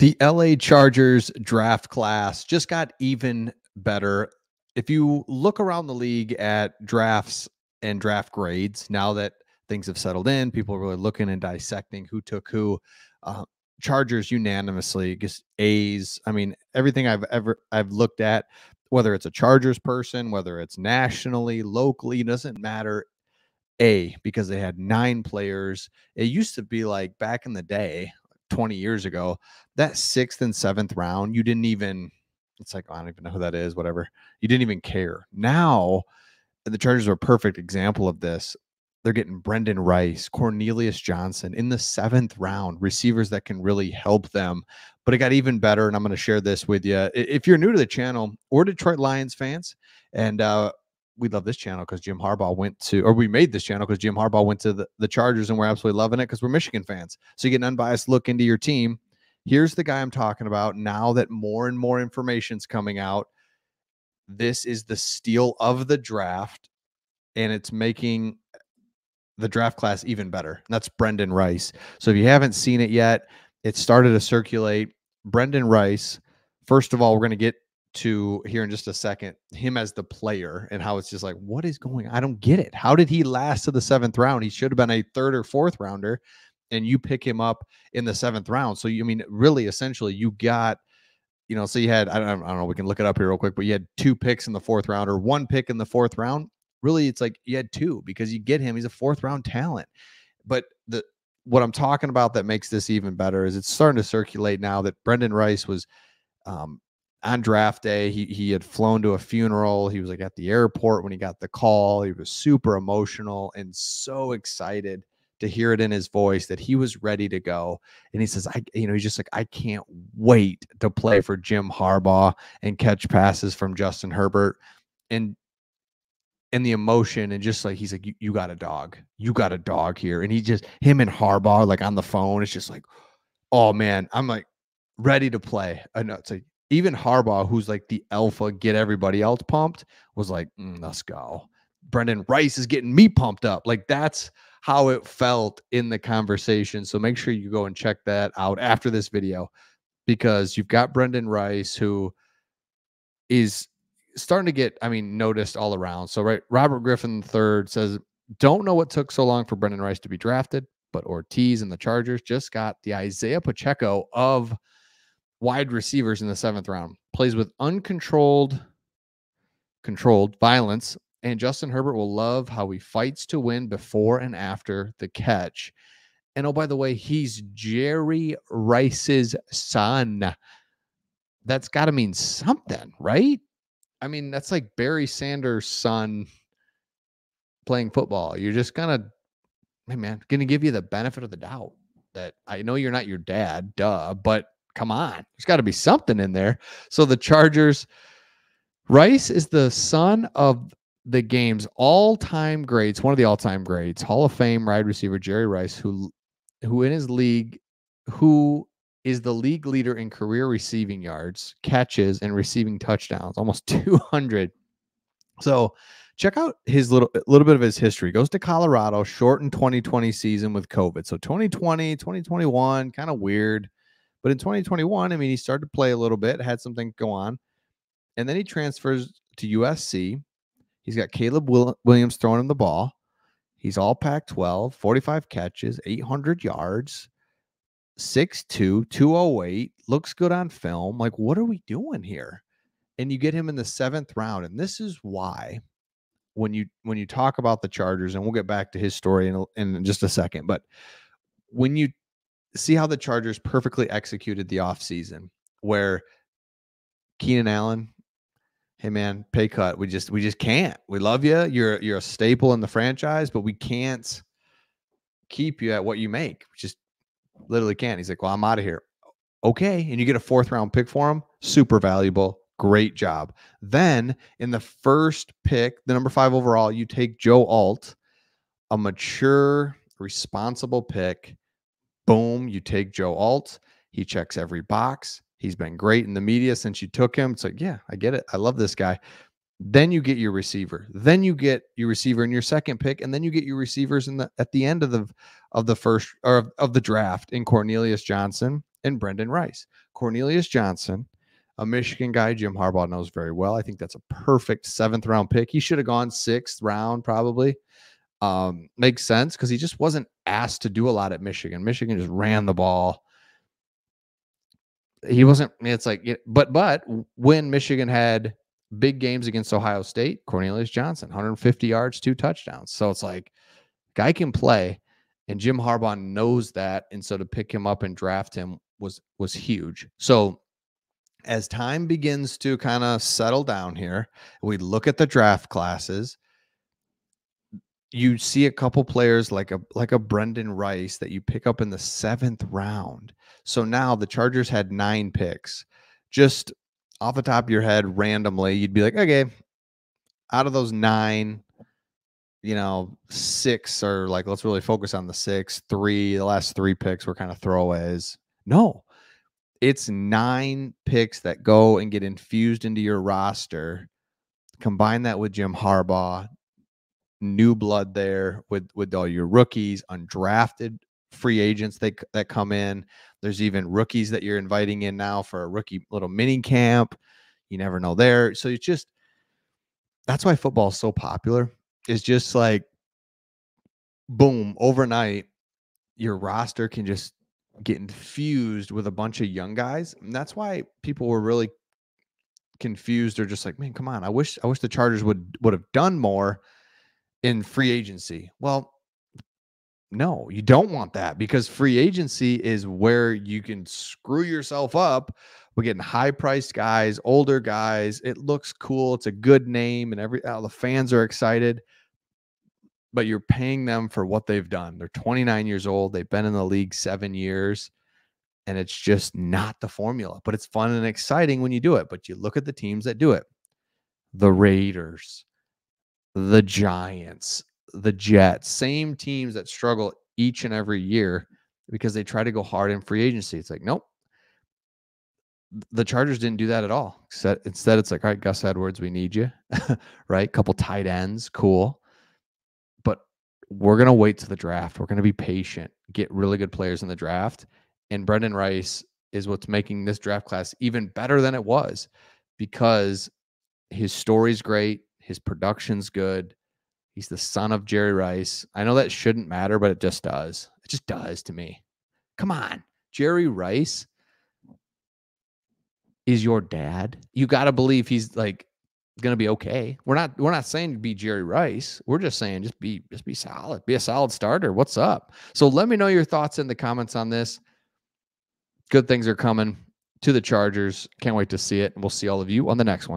The LA Chargers draft class just got even better. If you look around the league at drafts and draft grades, now that things have settled in, people are really looking and dissecting who took who. Uh, Chargers unanimously, just A's. I mean, everything I've looked at, whether it's a Chargers person, whether it's nationally, locally, doesn't matter. Because they had 9 players. It used to be like back in the day, 20 years ago, that 6th and 7th round, you didn't even, it's like, I don't even know who that is, whatever. You didn't even care. Now, the Chargers are a perfect example of this. They're getting Brendan Rice, Cornelius Johnson in the 7th round, receivers that can really help them. But it got even better, and I'm going to share this with you. If you're new to the channel or Detroit Lions fans, and we love this channel because Jim Harbaugh we made this channel because Jim Harbaugh went to the Chargers, and we're absolutely loving it because we're Michigan fans. So you get an unbiased look into your team. Here's the guy I'm talking about now that more and more information's coming out. This is the steal of the draft, and it's making the draft class even better. And that's Brendan Rice. So if you haven't seen it yet, it started to circulate. Brendan Rice, first of all, we're going to get to here in just a second, him as the player and how it's just like, what is going on? I don't get it. How did he last to the 7th round? He should have been a 3rd or 4th rounder, and you pick him up in the 7th round. So, you mean, really, essentially, you got, so you had, I don't know, we can look it up here real quick, but you had 2 picks in the 4th round or 1 pick in the 4th round. Really, it's like you had 2 because you get him. He's a 4th round talent. But what I'm talking about that makes this even better is it's starting to circulate now that Brendan Rice was on draft day. He had flown to a funeral. He was like at the airport when he got the call. He was super emotional and so excited to hear it in his voice that he was ready to go. And he says, he's just like, I can't wait to play for Jim Harbaugh and catch passes from Justin Herbert. And the emotion, and just like, he's like, you got a dog. You got a dog here. And him and Harbaugh, like on the phone, it's just like, oh man, I'm like ready to play. I know it's like, even Harbaugh, who's like the alpha, get everybody else pumped, was like, let's go. Brendan Rice is getting me pumped up. Like, that's how it felt in the conversation. So make sure you go and check that out after this video, because you've got Brendan Rice, who is starting to get, noticed all around. So, right, Robert Griffin III says, don't know what took so long for Brendan Rice to be drafted, but Ortiz and the Chargers just got the Isaiah Pacheco of wide receivers in the 7th round. Plays with controlled violence, and Justin Herbert will love how he fights to win before and after the catch. And oh, by the way, he's Jerry Rice's son. That's got to mean something, right? That's like Barry Sanders' son playing football. You're just gonna give you the benefit of the doubt that I know you're not your dad, but come on, there's got to be something in there. So the Chargers, Rice is the son of the game's all-time greats, one of the all-time greats, Hall of Fame wide receiver Jerry Rice, who in his league, who is the league leader in career receiving yards, catches, and receiving touchdowns, almost 200. So check out his little bit of his history. Goes to Colorado, shortened 2020 season with COVID. So 2020, 2021, kind of weird. But in 2021, he started to play a little bit, had something go on. And then he transfers to USC. He's got Caleb Williams throwing him the ball. He's all Pac-12, 45 catches, 800 yards, 6'2", 208, looks good on film. Like, what are we doing here? And you get him in the 7th round. And this is why when you talk about the Chargers, and we'll get back to his story in just a second, but when you see how the Chargers perfectly executed the offseason, where Keenan Allen, hey man, pay cut. We just can't. We love you. You're a staple in the franchise, but we can't keep you at what you make. We just literally can't. He's like, well, I'm out of here. Okay. And you get a 4th round pick for him. Super valuable. Great job. Then in the first pick, the number 5 overall, you take Joe Alt, a mature, responsible pick. Boom. You take Joe Alt. He checks every box. He's been great in the media since you took him. It's like, yeah, I get it. I love this guy. Then you get your receiver. Then you get your receiver in your 2nd pick, and then you get your receivers at the end of the first or of the draft in Cornelius Johnson and Brendan Rice. Cornelius Johnson, a Michigan guy Jim Harbaugh knows very well. I think that's a perfect 7th round pick. He should have gone 6th round probably. Makes sense because he just wasn't asked to do a lot at Michigan. Michigan just ran the ball. He wasn't. It's like, but when Michigan had big games against Ohio State, Cornelius Johnson, 150 yards, 2 touchdowns. So it's like, guy can play, and Jim Harbaugh knows that, and so to pick him up and draft him was huge. So as time begins to kind of settle down here, we look at the draft classes. You see a couple players like a Brendan Rice that you pick up in the 7th round. So now the Chargers had 9 picks. Just off the top of your head, randomly, you'd be like, okay, out of those 9, 6 are like, let's really focus on the 6. The last 3 picks were kind of throwaways. No, it's 9 picks that go and get infused into your roster. Combine that with Jim Harbaugh, new blood there with all your rookies, undrafted free agents that come in. There's even rookies that you're inviting in now for a rookie little mini camp. You never know there. So it's just, that's why football is so popular. It's just like, boom, overnight, your roster can just get infused with a bunch of young guys. And that's why people were really confused. Or just like, man, come on. I wish the Chargers would have done more in free agency. Well, no, you don't want that, because free agency is where you can screw yourself up. We're getting high-priced guys, older guys. It looks cool. It's a good name, and the fans are excited. But you're paying them for what they've done. They're 29 years old. They've been in the league 7 years, and it's just not the formula. But it's fun and exciting when you do it. But you look at the teams that do it: the Raiders, the Giants, the Jets, same teams that struggle each and every year because they try to go hard in free agency. It's like, nope. The Chargers didn't do that at all. Instead, it's like, all right, Gus Edwards, we need you, right? Couple tight ends, cool. But we're going to wait to the draft. We're going to be patient, get really good players in the draft. And Brendan Rice is what's making this draft class even better than it was, because his story's great. His production's good. He's the son of Jerry Rice. I know that shouldn't matter, but it just does. It just does to me. Come on. Jerry Rice is your dad. You got to believe he's like going to be okay. We're not saying to be Jerry Rice. We're just saying just be solid. Be a solid starter. What's up? So let me know your thoughts in the comments on this. Good things are coming to the Chargers. Can't wait to see it. And we'll see all of you on the next one.